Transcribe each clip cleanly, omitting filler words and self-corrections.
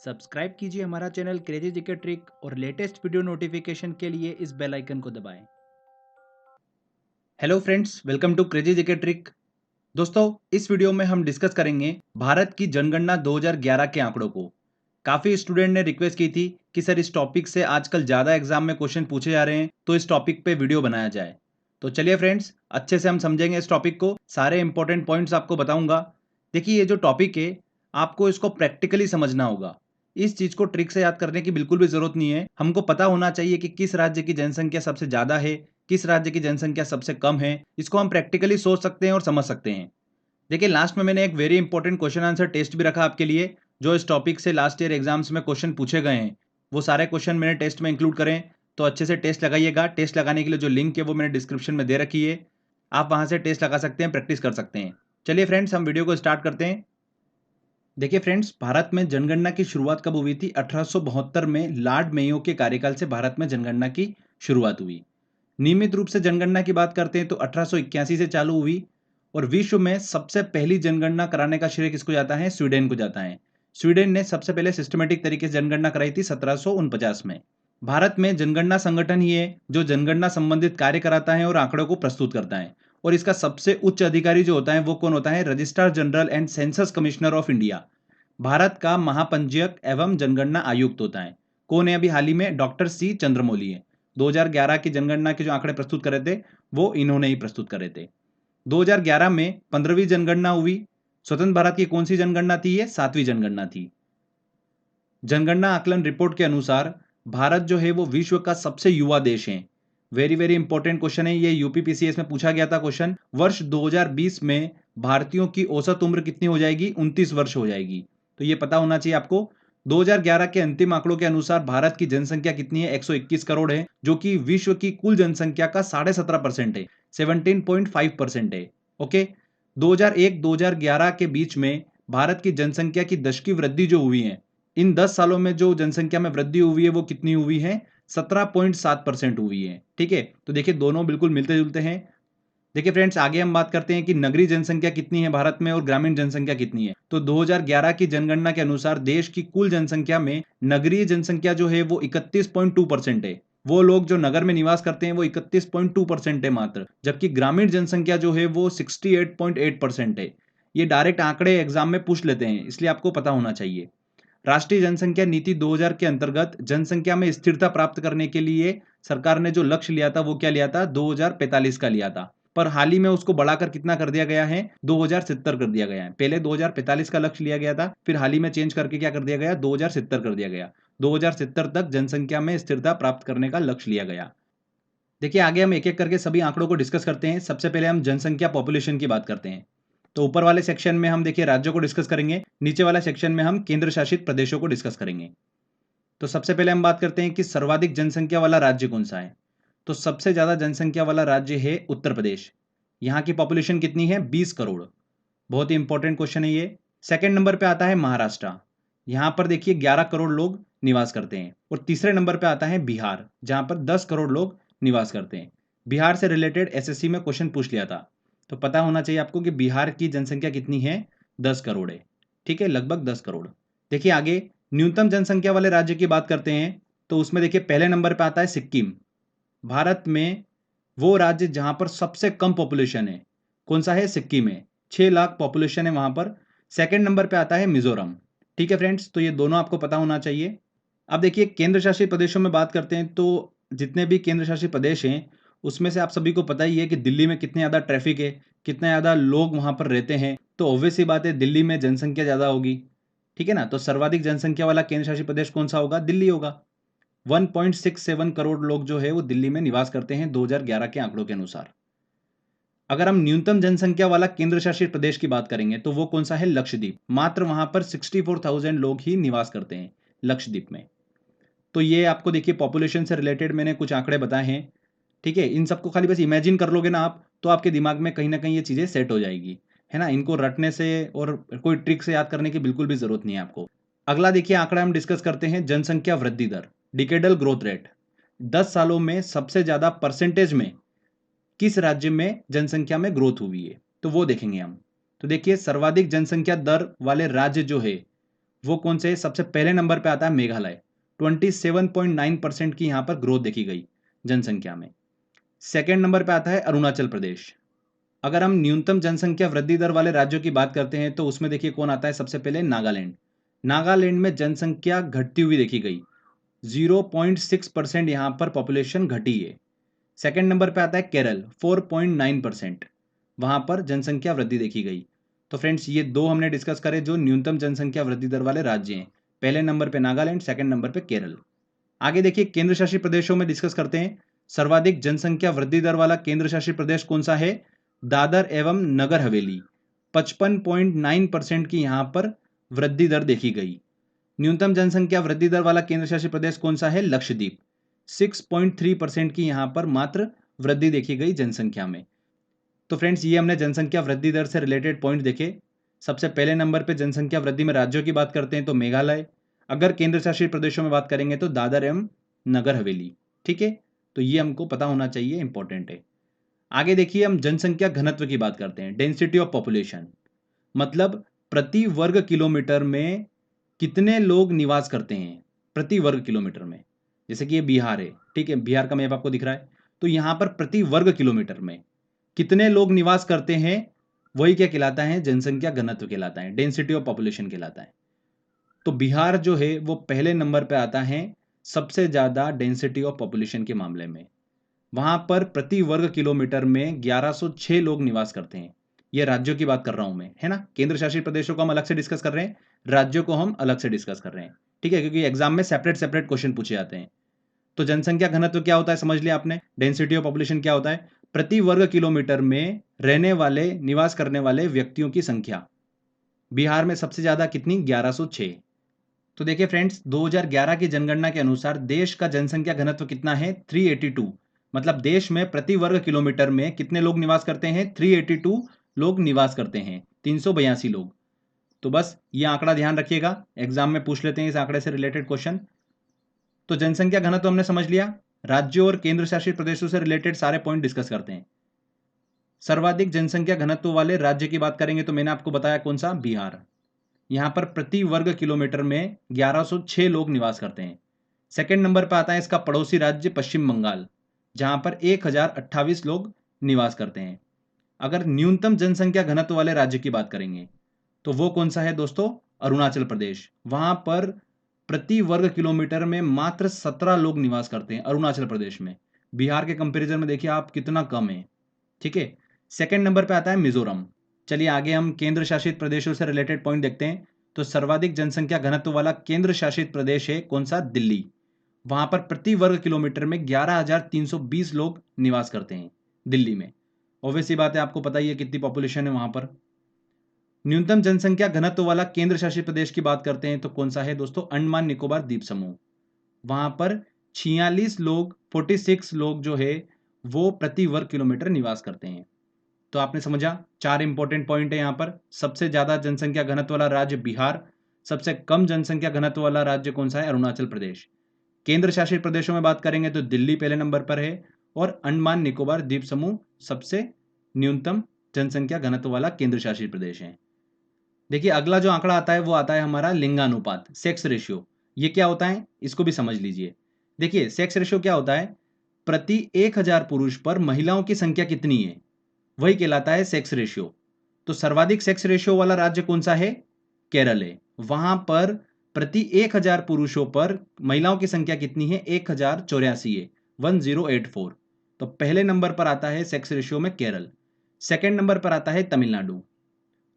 Subscribe कीजिए हमारा channel crazy GK trick और लेटेस्ट वीडियो नोटिफिकेशन के लिए इस बेल आइकन को दबाएं। Hello friends, welcome to crazy GK trick. दोस्तों, इस वीडियो में हम डिस्कस करेंगे भारत की जनगणना 2011 के आंकड़ों को। काफी स्टूडेंट ने रिक्वेस्ट की थी कि सर इस टॉपिक से आजकल ज्यादा एग्जाम में क्वेश्चन पूछे जा रहे हैं, तो इस टॉपिक पे वीडियो बनाया जाए। तो चलिए फ्रेंड्स, अच्छे से हम समझेंगे इस टॉपिक को, सारे इंपॉर्टेंट पॉइंट्स आपको बताऊंगा। देखिए, ये जो टॉपिक है आपको इसको प्रैक्टिकली समझना होगा। इस चीज को ट्रिक से याद करने की बिल्कुल भी जरूरत नहीं है। हमको पता होना चाहिए कि किस राज्य की जनसंख्या सबसे ज्यादा है, किस राज्य की जनसंख्या सबसे कम है। इसको हम प्रैक्टिकली सोच सकते हैं और समझ सकते हैं। देखिए, लास्ट में मैंने एक very important question answer test भी रखा आपके लिए, जो इस टॉपिक से लास्ट ईयर एग्जाम्स में क्वेश्चन पूछे गए हैं। वो सारे क्वेश्चन मैंने टेस्ट में इंक्लूड करें, तो अच्छे से टेस्ट लगाइएगा। टेस्ट लगाने के लिए जो लिंक है वो मैंने डिस्क्रिप्शन में दे रखी है, आप वहां से टेस्ट लगा सकते हैं, प्रैक्टिस कर सकते हैं। चलिए फ्रेंड्स, हम वीडियो को स्टार्ट करते हैं। देखिए फ्रेंड्स, भारत में जनगणना की शुरुआत कब हुई थी? 1872 में लॉर्ड मेयो के कार्यकाल से भारत में जनगणना की शुरुआत हुई। नियमित रूप से जनगणना की बात करते हैं तो 1881 से चालू हुई। और विश्व में सबसे पहली जनगणना कराने का श्रेय किसको जाता है? स्वीडन को जाता है। स्वीडन ने सबसे पहले सिस्टमेटिक तरीके से जनगणना कराई थी 1749 में। भारत में जनगणना संगठन ही है जो जनगणना संबंधित कार्य कराता है और आंकड़ों को प्रस्तुत करता है। और इसका सबसे उच्च अधिकारी जो होता है वो कौन होता है? Registrar general and census commissioner of India. Bharat का महापंजीयक एवं जनगणना आयुक्त होता है। कौन है? अभी हाल ही में डॉक्टर सी चंद्रमौली है। 2011 की जनगणना के जो आंकड़े प्रस्तुत करे थे वो इन्होंने ही प्रस्तुत करे थे। 2011 में 15वीं जनगणना हुई। स्वतंत्र भारत की कौन सी जनगणना थी? ये 7वीं जनगणना थी। जनगणना आकलन रिपोर्ट के अनुसार भारत जो है वो विश्व का सबसे युवा देश है। वेरी वेरी इंपॉर्टेंट क्वेश्चन है ये, यूपीपीसीएस में पूछा गया था क्वेश्चन। वर्ष 2020 में भारतीयों की औसत उम्र कितनी हो जाएगी? 29 वर्ष हो जाएगी। तो ये पता होना चाहिए आपको। 2011 के अंतिम आंकड़ों के अनुसार भारत की जनसंख्या कितनी है? 121 करोड़ है, जो कि विश्व की कुल जनसंख्या का 17.5% है, 17.5% है। ओके। 2001-2011 के बीच में भारत की जनसंख्या की दशकीय वृद्धि जो हुई है, इन 10 सालों में जो जनसंख्या में वृद्धि हुई है वो कितनी हुई है? 17.7% हुई है। ठीक है, तो देखिए दोनों बिल्कुल मिलते जुलते हैं। देखिए फ्रेंड्स, आगे हम बात करते हैं कि नगरीय जनसंख्या कितनी है भारत में और ग्रामीण जनसंख्या कितनी है। तो 2011 की जनगणना के अनुसार देश की कुल जनसंख्या में नगरीय जनसंख्या जो है वो 31.2% है। वो लोग जो नगर में निवास करते हैं वो 31.2% है मात्र, जबकि ग्रामीण जनसंख्या जो है वो 68.8% है। ये डायरेक्ट आंकड़े एग्जाम में पूछ लेते हैं, इसलिए आपको पता होना चाहिए। राष्ट्रीय जनसंख्या नीति 2000 के अंतर्गत जनसंख्या में स्थिरता प्राप्त करने के लिए सरकार ने जो लक्ष्य लिया था वो क्या लिया था? 2045 का लिया था। पर हाल ही में उसको बढ़ाकर कितना कर दिया गया है? 2070 कर दिया गया है। पहले 2045 का लक्ष्य लिया गया था, फिर हाल ही में चेंज करके क्या कर दिया गया? 2070 कर दिया गया। 2070 तक जनसंख्या में स्थिरता प्राप्त करने का लक्ष्य लिया गया। देखिए, आगे हम एक एक करके सभी आंकड़ों को डिस्कस करते हैं। सबसे पहले हम जनसंख्या पॉपुलेशन की बात करते हैं। तो ऊपर वाले सेक्शन में हम देखिए राज्यों को डिस्कस करेंगे, नीचे वाला सेक्शन में हम केंद्र शासित प्रदेशों को डिस्कस करेंगे। तो सबसे पहले हम बात करते हैं कि सर्वाधिक जनसंख्या वाला राज्य कौन सा है। तो सबसे ज्यादा जनसंख्या वाला राज्य है उत्तर प्रदेश। यहाँ की पॉपुलेशन कितनी है? 20 करोड़। बहुत ही इंपॉर्टेंट क्वेश्चन है ये। सेकंड नंबर पे आता है महाराष्ट्र। यहाँ पर देखिए 11 करोड़ लोग निवास करते हैं। और तीसरे नंबर पे आता है बिहार, जहां पर 10 करोड़ लोग निवास करते हैं। बिहार से रिलेटेड एसएससी में क्वेश्चन पूछ लिया था, तो पता होना चाहिए आपको कि बिहार की जनसंख्या कितनी है? 10 करोड़ है। ठीक है, लगभग 10 करोड़। देखिए आगे न्यूनतम जनसंख्या वाले राज्य की बात करते हैं। तो उसमें देखिए पहले नंबर पे आता है सिक्किम। भारत में वो राज्य जहां पर सबसे कम पॉपुलेशन है, कौन सा है? सिक्किम है। 6 लाख पॉपुलेशन है वहां पर। सेकंड नंबर पे आता है मिजोरम। ठीक है फ्रेंड्स, तो ये दोनों आपको पता होना चाहिए। अब देखिए केंद्र शासित प्रदेशों में बात करते हैं। तो जितने भी केंद्र शासित प्रदेश हैं उसमें से आप सभी को पता ही है कि दिल्ली में कितने ज़्यादा ट्रैफिक है, कितने ज़्यादा लोग वहां पर रहते हैं। तो ऑब्वियस सी बात है दिल्ली में जनसंख्या ज़्यादा होगी। ठीक है ना, तो सर्वाधिक जनसंख्या वाला केंद्र शासित प्रदेश कौन सा होगा? दिल्ली होगा। 1.67 करोड़ लोग जो है वो दिल्ली में निवास करते हैं 2011 के आंकड़ों के अनुसार। अगर हम न्यूनतम जनसंख्या वाला केंद्र शासित प्रदेश की बात करेंगे तो वो कौन सा है? लक्षद्वीप। मात्र वहां पर 64,000 लोग ही निवास करते हैं लक्षद्वीप में। तो ये आपको देखिए पॉपुलेशन से रिलेटेड मैंने कुछ आंकड़े बताए हैं। ठीक है, इन सबको खाली बस इमेजिन कर लोगे ना आप, तो आपके दिमाग में कहीं ना कहीं ये चीजें सेट हो जाएगी, है ना। इनको रटने से और कोई ट्रिक से याद करने की बिल्कुल भी जरूरत नहीं है आपको। अगला देखिए आंकड़ा हम डिस्कस करते हैं, जनसंख्या वृद्धि दर, डिकेडल ग्रोथ रेट। 10 सालों में सबसे ज्यादा परसेंटेज में किस राज्य में जनसंख्या में ग्रोथ हुई है, तो वो देखेंगे हम। तो देखिए सर्वाधिक जनसंख्या दर वाले राज्य जो है वो कौन से? सबसे पहले नंबर पे आता है मेघालय, 27.9% की यहाँ पर ग्रोथ देखी गई जनसंख्या में। सेकेंड नंबर पे आता है अरुणाचल प्रदेश। अगर हम न्यूनतम जनसंख्या वृद्धि दर वाले राज्यों की बात करते हैं तो उसमें देखिए कौन आता है सबसे पहले? नागालैंड। नागालैंड में जनसंख्या घटती हुई देखी गई, 0.6% यहाँ पर पॉपुलेशन घटी है। सेकेंड नंबर पे आता है केरल, 4.9%, वहां पर जनसंख्या वृद्धि देखी गई। तो फ्रेंड्स ये दो हमने डिस्कस करे जो न्यूनतम जनसंख्या वृद्धि दर वाले राज्य हैं। पहले नंबर पे नागालैंड, सेकेंड नंबर पे केरल। आगे देखिए केंद्र शासित प्रदेशों में डिस्कस करते हैं। सर्वाधिक जनसंख्या वृद्धि दर वाला केंद्र शासित प्रदेश कौन सा है? दादर एवं नगर हवेली, 55.9% की यहां पर वृद्धि दर देखी गई। न्यूनतम जनसंख्या वृद्धि दर वाला केंद्र शासित प्रदेश कौन सा है? लक्षद्वीप, 6.3% की यहां पर मात्र वृद्धि देखी गई जनसंख्या में। तो फ्रेंड्स ये हमने जनसंख्या वृद्धि दर से रिलेटेड पॉइंट देखे। सबसे पहले नंबर पे जनसंख्या वृद्धि में राज्यों की बात करते हैं तो मेघालय, अगर केंद्र शासित प्रदेशों में बात करेंगे तो दादर एवं नगर हवेली। ठीक है, तो ये हमको पता होना चाहिए, इंपॉर्टेंट है। आगे देखिए हम जनसंख्या घनत्व की बात करते हैं, डेंसिटी ऑफ पॉपुलेशन, मतलब प्रति वर्ग किलोमीटर में कितने लोग निवास करते हैं प्रति वर्ग किलोमीटर में। जैसे कि ये बिहार है, ठीक है, बिहार का मैप आपको दिख रहा है, तो यहां पर प्रति वर्ग किलोमीटर में कितने लोग निवास करते हैं, वही क्या कहलाता है? जनसंख्या घनत्व कहलाता है, डेंसिटी ऑफ पॉपुलेशन कहलाता है। तो बिहार जो है वो पहले नंबर पे आता है सबसे ज्यादा डेंसिटी ऑफ पॉपुलेशन के मामले में। वहां पर प्रति वर्ग किलोमीटर में 1106 लोग निवास करते हैं। ये राज्यों की बात कर रहा हूं मैं, है ना। केंद्र शासित प्रदेशों को हम अलग से डिस्कस कर रहे हैं, राज्यों को हम अलग से डिस्कस कर रहे हैं, ठीक है, क्योंकि एग्जाम में सेपरेट सेपरेट क्वेश्चन पूछे जाते हैं। तो जनसंख्या घनत्व क्या होता है समझ लिया आपने, डेंसिटी ऑफ पॉपुलेशन क्या होता है? प्रति वर्ग किलोमीटर में रहने वाले, निवास करने वाले व्यक्तियों की संख्या। बिहार में सबसे ज्यादा कितनी? 1106। तो देखिए फ्रेंड्स 2011 की जनगणना के अनुसार देश का जनसंख्या घनत्व कितना है? 382। मतलब देश में प्रति वर्ग किलोमीटर में कितने लोग निवास करते हैं? 382 लोग निवास करते हैं, 382 लोग। तो बस ये आंकड़ा ध्यान रखिएगा, एग्जाम में पूछ लेते हैं इस आंकड़े से रिलेटेड क्वेश्चन। तो जनसंख्या घनत्व हमने समझ लिया। राज्यों और केंद्र शासित प्रदेशों से रिलेटेड सारे पॉइंट डिस्कस करते हैं। सर्वाधिक जनसंख्या घनत्व वाले राज्य की बात करेंगे तो मैंने आपको बताया कौन सा? बिहार। यहां पर प्रति वर्ग किलोमीटर में 1106 लोग निवास करते हैं। सेकंड नंबर पर आता है इसका पड़ोसी राज्य पश्चिम बंगाल, जहां पर 1028 लोग निवास करते हैं। अगर न्यूनतम जनसंख्या घनत्व वाले राज्य की बात करेंगे तो वो कौन सा है दोस्तों? अरुणाचल प्रदेश। वहां पर प्रति वर्ग किलोमीटर में मात्र 17 लोग निवास करते हैं अरुणाचल प्रदेश में। बिहार के कंपैरिजन में देखिए आप कितना कम है, ठीक है। सेकंड नंबर पे आता है मिजोरम। चलिए आगे हम केंद्र शासित प्रदेशों से रिलेटेड पॉइंट देखते हैं। तो सर्वाधिक जनसंख्या घनत्व वाला केंद्र शासित प्रदेश है कौन सा? दिल्ली। वहां पर प्रति वर्ग किलोमीटर में 11,320 लोग निवास करते हैं दिल्ली में। ऑब्वियसली बात है, आपको पता ही है कितनी पॉपुलेशन है वहां पर। न्यूनतम जनसंख्या घनत्व वाला केंद्र शासित प्रदेश की बात करते हैं तो कौन सा है दोस्तों? अंडमान निकोबार द्वीप समूह। वहां पर 46 लोग, 46 लोग जो है वो प्रति वर्ग किलोमीटर निवास करते हैं। तो आपने समझा, चार इंपॉर्टेंट पॉइंट है यहां पर। सबसे ज्यादा जनसंख्या घनत्व वाला राज्य बिहार, सबसे कम जनसंख्या घनत्व वाला राज्य कौन सा है? अरुणाचल प्रदेश। केंद्र शासित प्रदेशों में बात करेंगे तो दिल्ली पहले नंबर पर है और अंडमान निकोबार द्वीप समूह सबसे न्यूनतम जनसंख्या घनत्व वाला केंद्र शासित प्रदेश है। देखिए अगला जो आंकड़ा आता है वो आता है हमारा लिंगानुपात, सेक्स रेशियो। ये क्या होता है इसको भी समझ लीजिए। देखिए सेक्स रेशियो क्या होता है? प्रति 1000 पुरुष पर महिलाओं की संख्या कितनी है, वही कहलाता है सेक्स रेशियो। तो सर्वाधिक सेक्स रेशियो वाला राज्य कौन सा है? केरल है। वहां पर प्रति 1000 पुरुषों पर महिलाओं की संख्या कितनी है? 1084 है, 1084। तो पहले नंबर पर आता है सेक्स रेशियो में केरल। सेकंड नंबर पर आता है तमिलनाडु।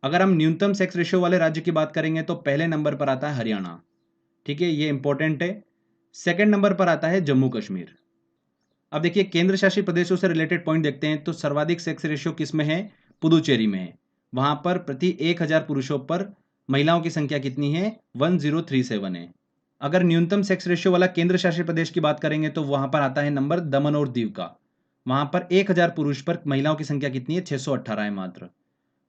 अगर हम न्यूनतम सेक्स रेशियो वाले राज्य की बात करेंगे तो पहले नंबर पर आता है हरियाणा, ठीक है, ये इंपॉर्टेंट है। सेकंड नंबर पर आता है जम्मू कश्मीर। अब देखिए केंद्र शासित प्रदेशों से रिलेटेड पॉइंट देखते हैं। तो सर्वाधिक सेक्स रेशियो किस में है? पुदुचेरी में है। वहां पर प्रति 1000 पुरुषों पर महिलाओं की संख्या कितनी है? 1037 है। अगर न्यूनतम सेक्स रेशियो वाला केंद्र शासित प्रदेश की बात करेंगे तो वहां पर आता है नंबर दमन और दीव का। वहां पर 1000 पुरुष पर महिलाओं की संख्या कितनी है? 618 है मात्र।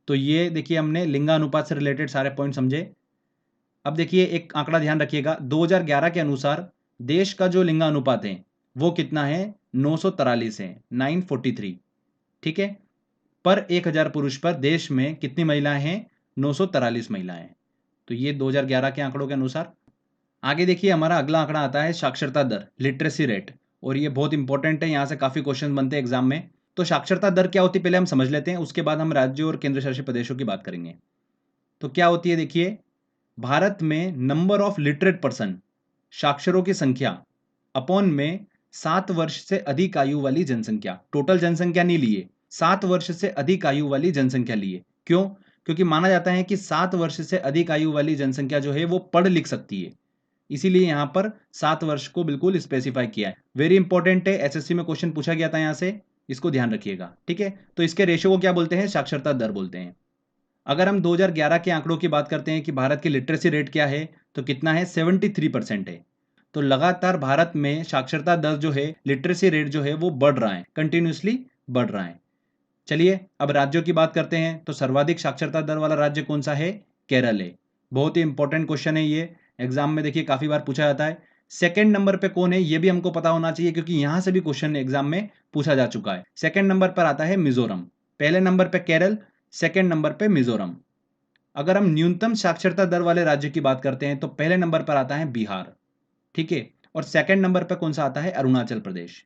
तो ये देखिए हमने लिंगानुपात से रिलेटेड सारे पॉइंट समझे। अब देखिए एक आंकड़ा ध्यान रखिएगा, 2011 के अनुसार देश का जो लिंगानुपात है वो कितना है? 943 है, 943, ठीक है। पर 1000 पुरुष पर देश में कितनी महिलाएं हैं? 943 महिलाएं। तो ये 2011 के आंकड़ों के अनुसार। आगे देखिए हमारा अगला आंकड़ा आता है साक्षरता दर, लिटरेसी रेट, और ये बहुत इंपॉर्टेंट है, यहाँ से काफ़ी क्वेश्चन बनते हैं एग्जाम में। तो साक्षरता दर क्या होती है पहले हम समझ लेते हैं, उसके बाद हम राज्यों और केंद्र शासित प्रदेशों की बात करेंगे। तो क्या होती है देखिए, भारत में नंबर ऑफ लिटरेट पर्सन, साक्षरों की संख्या, अपॉन में 7 वर्ष से अधिक आयु वाली जनसंख्या, टोटल जनसंख्या नहीं लिए, 7 वर्ष से अधिक आयु वाली जनसंख्या लिए। क्यों? क्योंकि माना जाता है कि 7 वर्ष से अधिक आयु वाली जनसंख्या जो है वो पढ़ लिख सकती है, इसीलिए यहां पर 7 वर्ष को बिल्कुल स्पेसिफाई किया है। वेरी इंपॉर्टेंट है, एसएससी में क्वेश्चन पूछा गया था यहां से, इसको ध्यान रखिएगा, ठीक है। तो इसके रेशो को क्या बोलते हैं? साक्षरता दर बोलते हैं। अगर हम 2011 के आंकड़ों की बात करते हैं कि भारत की लिटरेसी रेट क्या है, तो कितना है? 73% है। तो लगातार भारत में साक्षरता दर जो है, लिटरेसी रेट जो है वो बढ़ रहा है, कंटिन्यूसली बढ़ रहा है। चलिए अब राज्यों की बात करते हैं। तो सर्वाधिक साक्षरता दर वाला राज्य कौन सा है? केरल है। बहुत ही इंपॉर्टेंट क्वेश्चन है ये, एग्जाम में देखिए काफी बार पूछा जाता है। सेकंड नंबर पे कौन है ये भी हमको पता होना चाहिए, क्योंकि यहां से भी क्वेश्चन एग्जाम में पूछा जा चुका है। सेकंड नंबर पर आता है मिजोरम, पहले नंबर पे केरल, सेकंड नंबर पे मिजोरम। अगर हम न्यूनतम साक्षरता दर वाले राज्य की बात करते हैं तो पहले नंबर पर आता है बिहार, ठीक है, और सेकंड नंबर पर कौन सा आता है? अरुणाचल प्रदेश।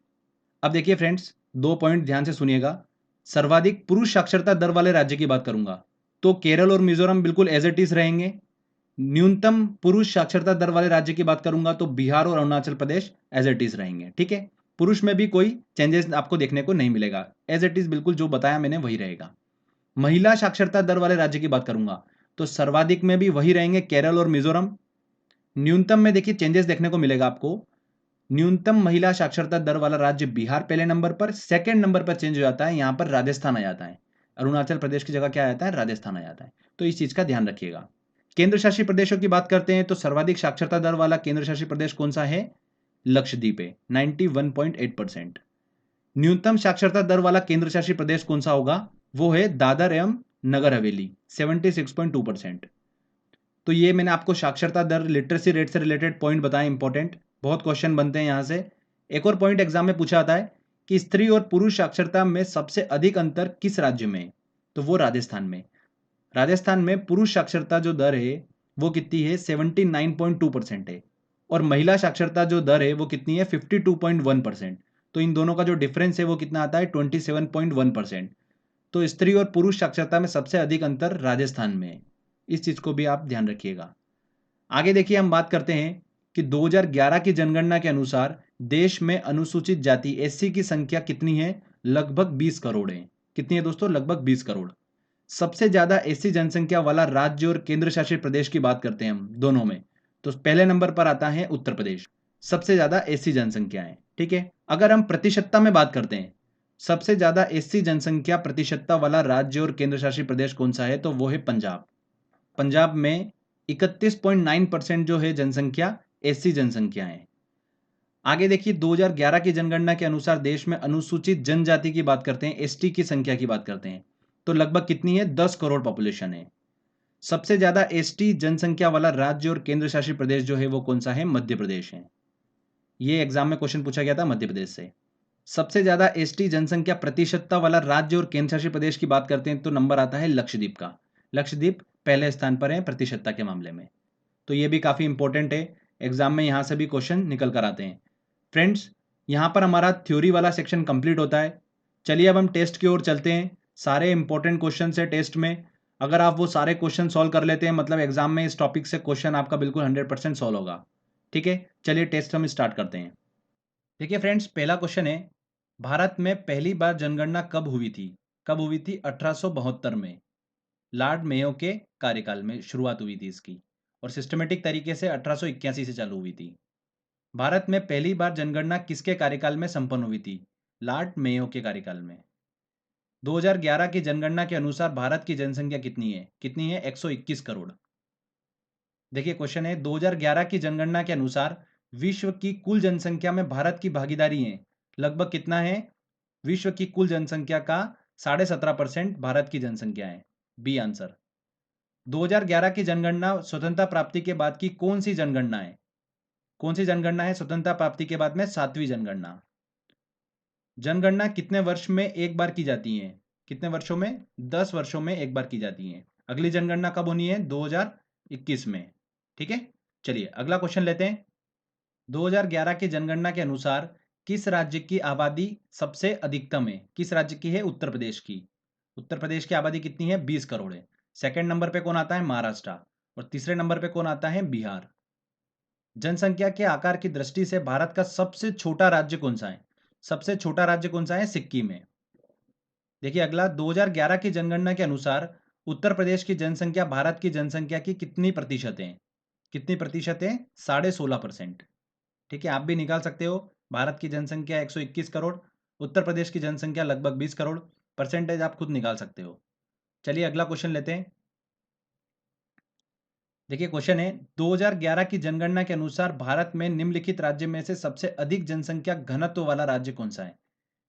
अब देखिए फ्रेंड्स, 2 पॉइंट ध्यान से सुनिएगा। सर्वाधिक पुरुष साक्षरता दर वाले राज्य की बात करूंगा तो केरल और मिजोरम बिल्कुल एज इट इज रहेंगे। न्यूनतम पुरुष साक्षरता दर वाले राज्य की बात करूंगा तो बिहार और Arunachal Pradesh as it is रहेंगे, ठीक है। पुरुष में भी कोई चेंजेस आपको देखने को नहीं मिलेगा, एज इट इज बिल्कुल जो बताया मैंने वही रहेगा। महिला साक्षरता दर वाले राज्य की बात करूंगा तो सर्वाधिक में भी वही रहेंगे, केरल और मिजोरम। न्यूनतम में देखिए चेंजेस देखने को मिलेगा आपको। न्यूनतम महिला साक्षरता दर वाला राज्य बिहार पहले नंबर पर, सेकंड नंबर पर चेंज हो जाता है, यहां पर राजस्थान आ जाता है। अरुणाचल प्रदेश की जगह क्या आ जाता है? राजस्थान आ जाता है। तो इस चीज का ध्यान रखिएगा। केंद्र शासित प्रदेशों की बात करते हैं तो सर्वाधिक साक्षरता दर वाला केंद्र शासित प्रदेश कौन सा है? लक्षद्वीप है, 91.8%। न्यूनतम साक्षरता दर वाला केंद्र शासित प्रदेश कौन सा होगा? वो है दादर एवं नगर हवेली, 76.2%। तो ये मैंने आपको साक्षरता दर, लिटरेसी रेट से रिलेटेड पॉइंट बताए इंपॉर्टेंट, बहुत क्वेश्चन बनते हैं यहां से। एक और पॉइंट एग्जाम में पूछा जाता है कि स्त्री और पुरुष साक्षरता में सबसे अधिक अंतर किस राज्य में है? तो वो राजस्थान में। राजस्थान में पुरुष साक्षरता जो दर है वो कितनी है? 79.2% है, और महिला साक्षरता जो दर है वो कितनी है? 52.1%। तो इन दोनों का जो डिफरेंस है वो कितना आता है? 27.1%। तो स्त्री और पुरुष साक्षरता में सबसे अधिक अंतर राजस्थान में है, इस चीज को भी आप ध्यान रखिएगा। आगे देखिए हम बात करते हैं कि 2011 की जनगणना के अनुसार देश में अनुसूचित जाति एससी की संख्या कितनी है? लगभग 20 करोड़ है। कितनी है दोस्तों? लगभग 20 करोड़। सबसे ज्यादा एससी जनसंख्या वाला राज्य और केंद्र शासित प्रदेश की बात करते हैं हम दोनों में, तो पहले नंबर पर आता है उत्तर प्रदेश, सबसे ज्यादा एससी जनसंख्या है, ठीक है। अगर हम प्रतिशतता में बात करते हैं, सबसे ज्यादा एससी जनसंख्या प्रतिशतता वाला राज्य और केंद्र शासित प्रदेश कौन सा है? तो वो है पंजाब। पंजाब में 31.9% जो है जनसंख्या एससी जनसंख्या है। आगे देखिए 2011 की जनगणना के अनुसार देश में अनुसूचित जनजाति की बात करते हैं, एसटी की संख्या की बात करते हैं, तो लगभग कितनी है? 10 करोड़ पॉपुलेशन है। सबसे ज्यादा एसटी जनसंख्या वाला राज्य और केंद्र शासित प्रदेश जो है वो कौन सा है? मध्य प्रदेश है। ये एग्जाम में क्वेश्चन पूछा गया था मध्य प्रदेश से। सबसे ज्यादा एसटी जनसंख्या प्रतिशतता वाला राज्य और केंद्र शासित प्रदेश की बात करते हैं तो नंबर आता है लक्षद्वीप का। लक्षद्वीप पहले स्थान पर है प्रतिशतता के मामले में। तो ये भी काफी इंपॉर्टेंट है, एग्जाम में यहां से भी क्वेश्चन निकल कर आते हैं। फ्रेंड्स, यहां पर हमारा थ्योरी वाला सेक्शन कंप्लीट होता है। चलिए अब हम टेस्ट की ओर चलते हैं। सारे इंपॉर्टेंट क्वेश्चन है टेस्ट में, अगर आप वो सारे क्वेश्चन सॉल्व कर लेते हैं मतलब एग्जाम में इस टॉपिक से क्वेश्चन आपका बिल्कुल 100% सॉल्व होगा, ठीक है। चलिए टेस्ट हम स्टार्ट करते हैं। देखिए फ्रेंड्स, पहला क्वेश्चन है, भारत में पहली बार जनगणना कब हुई थी? कब हुई थी? 1872 में, लॉर्ड मेयो के कार्यकाल में शुरुआत हुई थी इसकी, और सिस्टमेटिक तरीके से 1881 से चालू हुई थी। भारत में पहली बार जनगणना किसके कार्यकाल में संपन्न हुई थी? लॉर्ड मेयो के कार्यकाल में। 2011 की जनगणना के अनुसार भारत की जनसंख्या कितनी है? कितनी है? 121 करोड़। देखिए क्वेश्चन है, 2011 की जनगणना के अनुसार विश्व की कुल जनसंख्या में भारत की भागीदारी है लगभग कितना है? विश्व की कुल जनसंख्या का 17.5% भारत की जनसंख्या है, बी आंसर। 2011 की जनगणना स्वतंत्रता प्राप्ति के बाद की कौन सी जनगणना है? कौन सी जनगणना है स्वतंत्रता प्राप्ति के बाद में? 7वीं जनगणना। जनगणना कितने वर्ष में एक बार की जाती है? कितने वर्षों में? 10 वर्षों में एक बार की जाती है। अगली जनगणना कब होनी है? 1921 में। ठीक है, चलिए अगला क्वेश्चन लेते हैं। 2011 की जनगणना के अनुसार किस राज्य की आबादी सबसे अधिकतम है? किस राज्य की है? उत्तर प्रदेश की। उत्तर प्रदेश की आबादी कितनी है? 20 करोड़ है। सेकंड नंबर पे कौन आता है? महाराष्ट्र। और तीसरे नंबर पे कौन आता है? बिहार। जनसंख्या के आकार की दृष्टि से भारत का सबसे छोटा राज्य कौन सा है? सबसे छोटा राज्य कौन सा है? सिक्किम है। देखिए अगला, 2011 की जनगणना के अनुसार उत्तर प्रदेश की जनसंख्या भारत की जनसंख्या की कितनी प्रतिशत है? कितनी प्रतिशत है? 16.5%। ठीक है, आप भी निकाल सकते हो। भारत की जनसंख्या 121 करोड़, उत्तर प्रदेश की जनसंख्या लगभग 20 करोड़। परसेंटेज आप खुद निकाल सकते हो। चलिए अगला क्वेश्चन लेते हैं। देखिए क्वेश्चन है, 2011 की जनगणना के अनुसार भारत में निम्नलिखित राज्य में से सबसे अधिक जनसंख्या घनत्व वाला राज्य कौन सा है?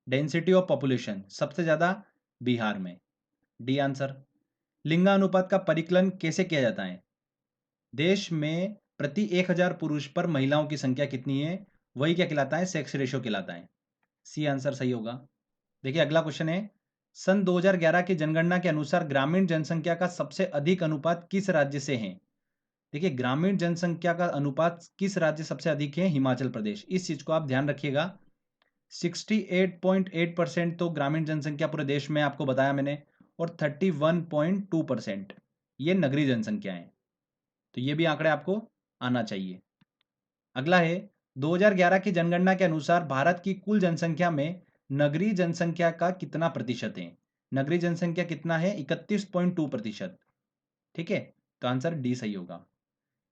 डेंसिटी ऑफ पॉपुलेशन सबसे ज्यादा बिहार में। D answer. लिंगानुपात का परिकलन कैसे किया जाता है? देश में प्रति 1000 पुरुष पर महिलाओं की संख्या कितनी है? वही क्या कहलाता है? सेक्स रेशियो कहलाता है। सी आंसर सही होगा। देखिए अगला क्वेश्चन है, सन 2011 की जनगणना के अनुसार ग्रामीण जनसंख्या का सबसे अधिक अनुपात किस राज्य से है? देखिए ग्रामीण जनसंख्या का अनुपात किस राज्य सबसे अधिक है? हिमाचल प्रदेश। इस चीज को आप ध्यान रखिएगा। 68.8% तो ग्रामीण जनसंख्या पूरे देश में आपको बताया मैंने, और 31.2% ये नगरीय जनसंख्या है। तो ये भी आंकड़े आपको आना चाहिए। अगला है, 2011 की जनगणना के अनुसार भारत की कुल जनसंख्या में नगरीय जनसंख्या का कितना प्रतिशत है? नगरीय जनसंख्या कितना है? 31.2%। ठीक है, तो आंसर डी सही होगा।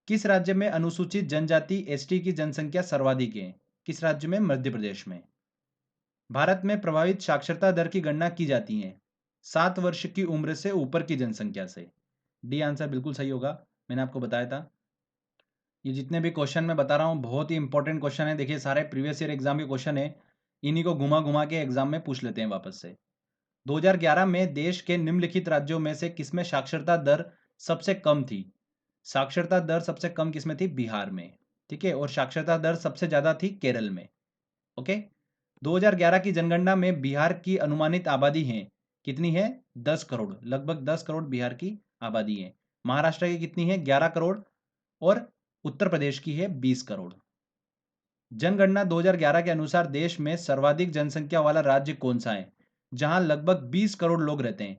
किस राज्य में अनुसूचित जनजाति एसटी की जनसंख्या सर्वाधिक है? किस राज्य में? मध्य प्रदेश में। भारत में प्रभावित साक्षरता दर की गणना की जाती है 7 वर्ष की उम्र से ऊपर की जनसंख्या से। डी आंसर बिल्कुल सही होगा, मैंने आपको बताया था। ये जितने भी क्वेश्चन मैं बता रहा हूँ बहुत ही इंपॉर्टेंट क्वेश्चन है। देखिए सारे प्रीवियस ईयर एग्जाम के क्वेश्चन है, इन्हीं को घुमा घुमा के एग्जाम में पूछ लेते हैं वापस से। 2011 में देश के निम्नलिखित राज्यों में से किसमें साक्षरता दर सबसे कम थी? साक्षरता दर सबसे कम किसमें थी? बिहार में। ठीक है, और साक्षरता दर सबसे ज्यादा थी केरल में। ओके, 2011 की जनगणना में बिहार की अनुमानित आबादी है कितनी है? 10 करोड़, लगभग 10 करोड़ बिहार की आबादी है। महाराष्ट्र की कितनी है? 11 करोड़। और उत्तर प्रदेश की है 20 करोड़। जनगणना 2011 के अनुसार देश में सर्वाधिक जनसंख्या वाला राज्य कौन सा है जहां लगभग 20 करोड़ लोग रहते हैं?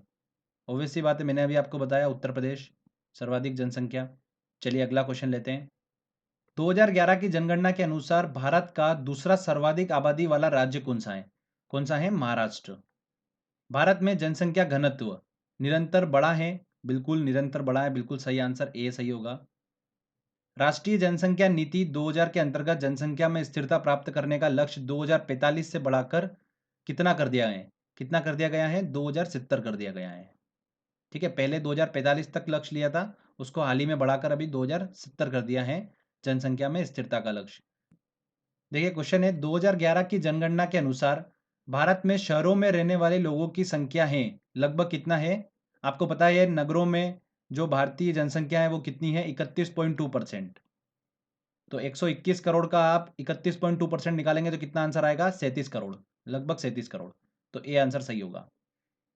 ऑब्वियसली बात है, मैंने अभी आपको बताया उत्तर प्रदेश सर्वाधिक जनसंख्या। चलिए अगला क्वेश्चन लेते हैं। 2011 की जनगणना के अनुसार भारत का दूसरा सर्वाधिक आबादी वाला राज्य कौन सा है? कौन सा है? महाराष्ट्र। भारत में जनसंख्या घनत्व निरंतर बढ़ा है? बिल्कुल निरंतर बढ़ा है, बिल्कुल सही आंसर ए सही होगा। राष्ट्रीय जनसंख्या नीति 2000 के अंतर्गत जनसंख्या में स्थिरता प्राप्त करने का लक्ष्य 2045 से बढ़ाकर कितना कर दिया है? कितना कर दिया गया है? 2070 कर दिया गया है। ठीक है, पहले 2045 तक लक्ष्य लिया था, उसको हाल ही में बढ़ाकर अभी 2070 कर दिया है जनसंख्या में स्थिरता का लक्ष्य। देखिए क्वेश्चन है, 2011 की जनगणना के अनुसार भारत में शहरों में रहने वाले लोगों की संख्या है लगभग कितना है? आपको पता है नगरों में जो भारतीय जनसंख्या है वो कितनी है? 31.2%। तो 121 करोड़ का आप 31.2% निकालेंगे तो कितना आंसर आएगा? 37 करोड़, लगभग 37 करोड़। तो ए आंसर सही होगा।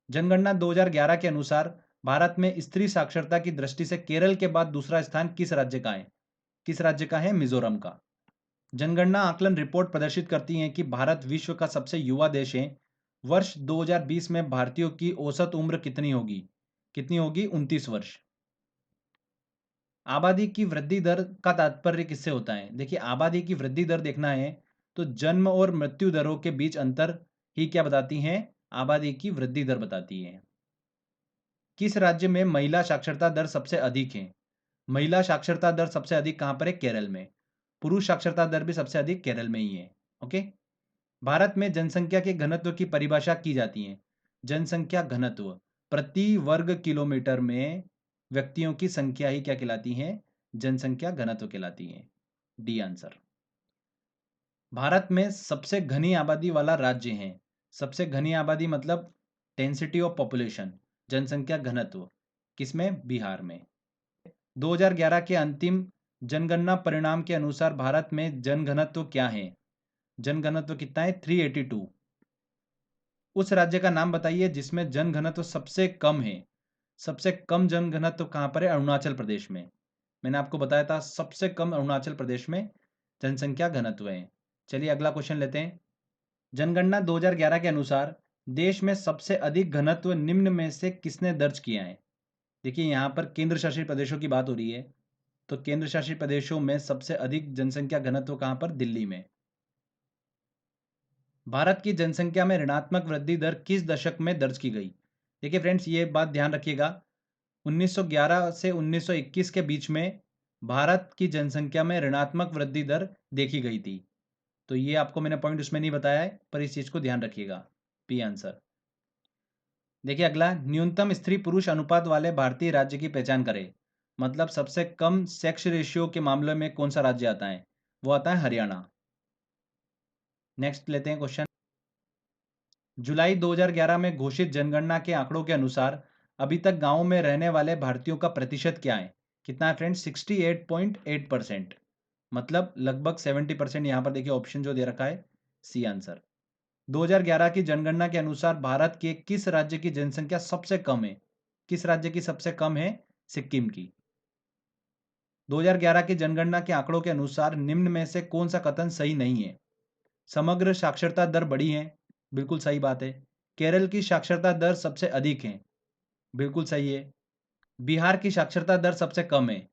जनगणना 2011 के अनुसार भारत में स्त्री साक्षरता की दृष्टि से केरल के बाद दूसरा स्थान किस राज्य का है? किस राज्य का है? मिजोरम का। जनगणना आकलन रिपोर्ट प्रदर्शित करती है कि भारत विश्व का सबसे युवा देश है। वर्ष 2020 में भारतीयों की औसत उम्र कितनी होगी? कितनी होगी? 29 वर्ष। आबादी की वृद्धि दर का तात्पर्य किससे होता है? देखिए आबादी की वृद्धि दर देखना है तो जन्म और मृत्यु दरों के बीच अंतर ही क्या बताती हैं? आबादी की वृद्धि दर बताती है। किस राज्य में महिला साक्षरता दर सबसे अधिक है? महिला साक्षरता दर सबसे अधिक कहां पर है? केरल में। पुरुष साक्षरता दर भी सबसे अधिक केरल में ही है। ओके, भारत में जनसंख्या के घनत्व की परिभाषा की जाती है। जनसंख्या घनत्व प्रति वर्ग किलोमीटर में व्यक्तियों की संख्या ही क्या कहलाती है? जनसंख्या घनत्व कहलाती है। D answer. भारत में सबसे घनी आबादी वाला राज्य है। सबसे घनी आबादी मतलब डेंसिटी ऑफ पॉपुलेशन, जनसंख्या घनत्व, किसमें? बिहार में। 2011 के अंतिम जनगणना परिणाम के अनुसार भारत में जनघनत्व क्या है? जनघनत्व कितना है? 382। उस राज्य का नाम बताइए जिसमें जनघनत्व सबसे कम है। सबसे कम जनघनत्व कहां पर है? अरुणाचल प्रदेश में। मैंने आपको बताया था सबसे कम अरुणाचल प्रदेश में जनसंख्या घनत्व है। चलिए अगला क्वेश्चन लेते हैं। जनगणना 2011 के अनुसार देश में सबसे अधिक घनत्व निम्न में से किसने दर्ज किया है? देखिए यहाँ पर केंद्र शासित प्रदेशों की बात हो रही है, तो केंद्र शासित प्रदेशों में सबसे अधिक जनसंख्या घनत्व कहाँ पर? दिल्ली में। भारत की जनसंख्या में ऋणात्मक वृद्धि दर किस दशक में दर्ज की गई? देखिए फ्रेंड्स, ये बात ध्यान रखिएगा, 1911 से 1921 के बीच में भारत की जनसंख्या में ऋणात्मक वृद्धि दर देखी गई थी। तो ये आपको मैंने पॉइंट उसमें नहीं बताया है, पर इस चीज को ध्यान रखिएगा। P answer. देखिए अगला, न्यूनतम स्त्री पुरुष अनुपात वाले भारतीय राज्य की पहचान करें। मतलब सबसे कम सेक्स रेशियो के मामले में कौन सा राज्य आता है? वो आता है हरियाणा। नेक्स्ट लेते हैं क्वेश्चन। जुलाई 2011 में घोषित जनगणना के आंकड़ों के अनुसार अभी तक गांवों में रहने वाले भारतीयों का प्रतिशत क्या है? कितना है फ्रेंड्स? 68.8%। मतलब लगभग 70%। यहां पर देखिए ऑप्शन जो दे रखा है, सी आंसर। 2011 की जनगणना के अनुसार भारत के किस राज्य की जनसंख्या सबसे कम है? किस राज्य की सबसे कम है? सिक्किम की। 2011 की जनगणना के आंकड़ों के अनुसार निम्न में से कौन सा कथन सही नहीं है? समग्र साक्षरता दर बढ़ी है, बिल्कुल सही बात है। केरल की साक्षरता दर सबसे अधिक है, बिल्कुल सही है। बिहार की साक्षरता दर सबसे कम है,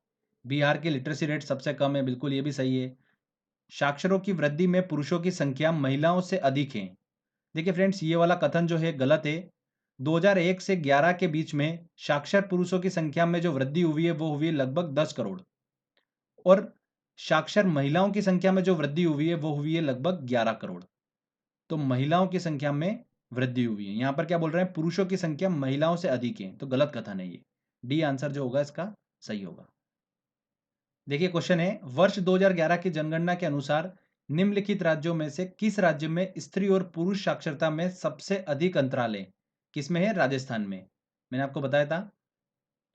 बिहार की लिटरेसी रेट सबसे कम है, बिल्कुल ये भी सही है। साक्षरों की वृद्धि में पुरुषों की संख्या महिलाओं से अधिक है। देखिए फ्रेंड्स, ये वाला कथन जो है गलत है। 2001 से 11 के बीच में साक्षर पुरुषों की संख्या में जो वृद्धि हुई है वो हुई है लगभग 10 करोड़, और साक्षर महिलाओं की संख्या में जो वृद्धि हुई है वो हुई है लगभग 11 करोड़। तो महिलाओं की संख्या में वृद्धि हुई है। यहां पर क्या बोल रहे हैं? पुरुषों की संख्या महिलाओं से अधिक है, तो गलत कथन है ये। डी आंसर जो होगा इसका सही होगा। देखिए क्वेश्चन है, वर्ष 2011 की जनगणना के अनुसार निम्नलिखित राज्यों में से किस राज्य में स्त्री और पुरुष साक्षरता में सबसे अधिक अंतराल है? किसमें है? राजस्थान में। मैंने आपको बताया था।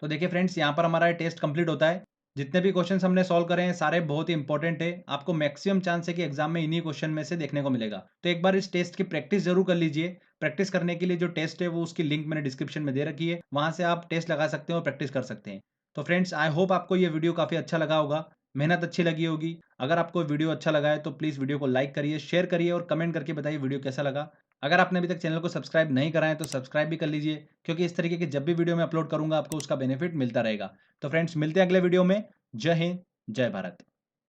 तो देखिए फ्रेंड्स, यहाँ पर हमारा टेस्ट कंप्लीट होता है। जितने भी क्वेश्चन हमने सॉल्व करे हैं सारे बहुत ही इंपॉर्टेंट है। आपको मैक्सिमम चांस है कि एग्जाम में इन्हीं क्वेश्चन में से देखने को मिलेगा। तो एक बार इस टेस्ट की प्रैक्टिस जरूर कर लीजिए। प्रैक्टिस करने के लिए जो टेस्ट है वो उसकी लिंक मैंने डिस्क्रिप्शन में दे रखी है, वहां से आप टेस्ट लगा सकते हैं और प्रैक्टिस कर सकते हैं। तो फ्रेंड्स, आई होप आपको ये वीडियो काफी अच्छा लगा होगा, मेहनत अच्छी लगी होगी। अगर आपको वीडियो अच्छा लगा है तो प्लीज वीडियो को लाइक करिए, शेयर करिए और कमेंट करके बताइए वीडियो कैसा लगा। अगर आपने अभी तक चैनल को सब्सक्राइब नहीं करा है तो सब्सक्राइब भी कर लीजिए, क्योंकि इस तरीके की जब भी वीडियो मैं अपलोड करूंगा आपको उसका बेनिफिट मिलता रहेगा। तो फ्रेंड्स, मिलते हैं अगले वीडियो में। जय हिंद, जय भारत।